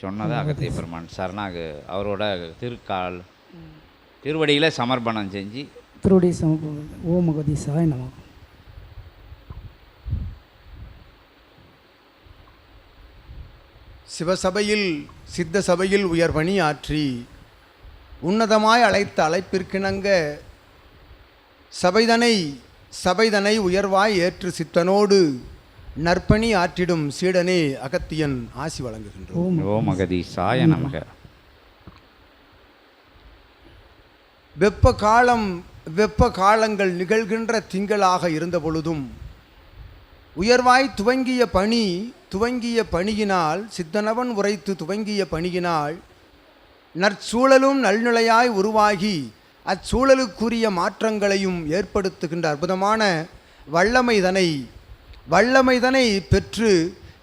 சொன்னது அகத்திய பெருமான் சரணாக அவரோட திருவடியில் சமர்ப்பணம் செஞ்சு திருவடி சமர்ப்பணம். ஓம் அகதீசாய நம. சிவசபையில் சித்த சபையில் உயர் பணி ஆற்றி உன்னதமாய் அழைத்த அழைப்பிற்கிணங்க சபைதனை உயர்வாய் ஏற்று சித்தனோடு நற்பணி ஆற்றிடும் சீடனே அகத்தியன் ஆசி வழங்குகின்றோம். ஓம் அகதீசாய நமக. வெப்ப காலங்கள் நிகழ்கின்ற திங்களாக இருந்த பொழுதும் உயர்வாய் துவங்கிய பணியினால் சித்தனவன் உரைத்து துவங்கிய பணியினால் நற்சூழலும் நல்நிலையாய் உருவாகி அச்சூழலுக்குரிய மாற்றங்களையும் ஏற்படுத்துகின்ற அற்புதமான வல்லமைதனை பெற்று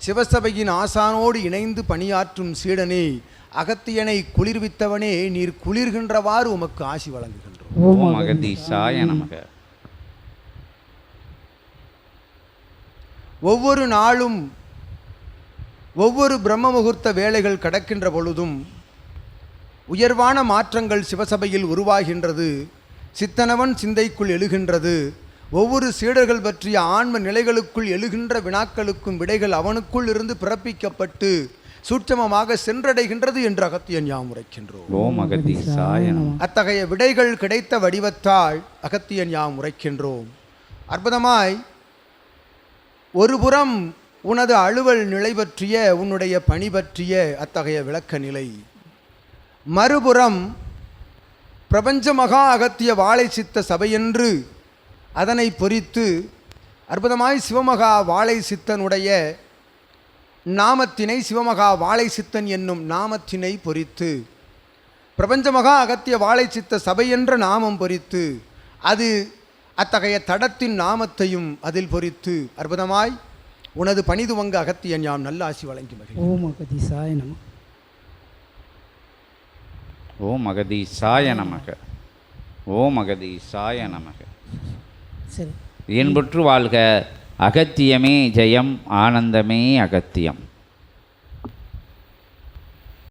சிவசபையின் ஆசானோடு இணைந்து பணியாற்றும் சீடனே அகத்தியனை குளிர்வித்தவனே நீர் குளிர்கின்றவாறு உமக்கு ஆசி வழங்குகின்றோம். ஓம் அகதீசாய நமக. ஒவ்வொரு நாளும் ஒவ்வொரு பிரம்ம முகூர்த்த வேளைகள் கடக்கின்ற பொழுதும் உயர்வான மாற்றங்கள் சிவசபையில் உருவாகின்றது. சித்தனவன் சிந்தைக்குள் எழுகின்றது. ஒவ்வொரு சீடர்கள் பற்றிய ஆன்ம நிலைகளுக்குள் எழுகின்ற வினாக்களுக்கும் விடைகள் அவனுக்குள் இருந்து பிறப்பிக்கப்பட்டு சூட்சமமாக சென்றடைகின்றது என்று அகத்தியன் யாம் உரைக்கின்றோம். ஓம் அகதீசாய நமக. அத்தகைய விடைகள் கிடைத்த வடிவத்தால் அகத்தியன் யாம் உரைக்கின்றோம். அற்புதமாய் ஒருபுறம் உனது அலுவல் நிலை பற்றிய உன்னுடைய பணி பற்றிய அத்தகைய விளக்க நிலை, மறுபுறம் பிரபஞ்ச மகா அகத்திய வாழை சித்த சபையென்று அதனை பொறித்து அற்புதமாய் சிவமகா வாழை சித்தனுடைய நாமத்தினை சிவமகா வாழை சித்தன் என்னும் நாமத்தினை பொறித்து பிரபஞ்ச மகா அகத்திய வாழை சித்த சபை என்ற நாமம் பொறித்து அது அத்தகைய தடத்தின் நாமத்தையும் அதில் பொறித்து அற்புதமாய் உனது பணிதுவங்க அகத்தியன் யாம் நல்ல ஆசி வழங்கி மகிழ்கிறோம். ஓம் அகதீசாய நம. ஓம் அகதீசாய நமக. ஓம் அகதீசாய நமக. சரி. இன்புற்று வாழ்க. அகத்தியமே ஜெயம். ஆனந்தமே அகத்தியம்.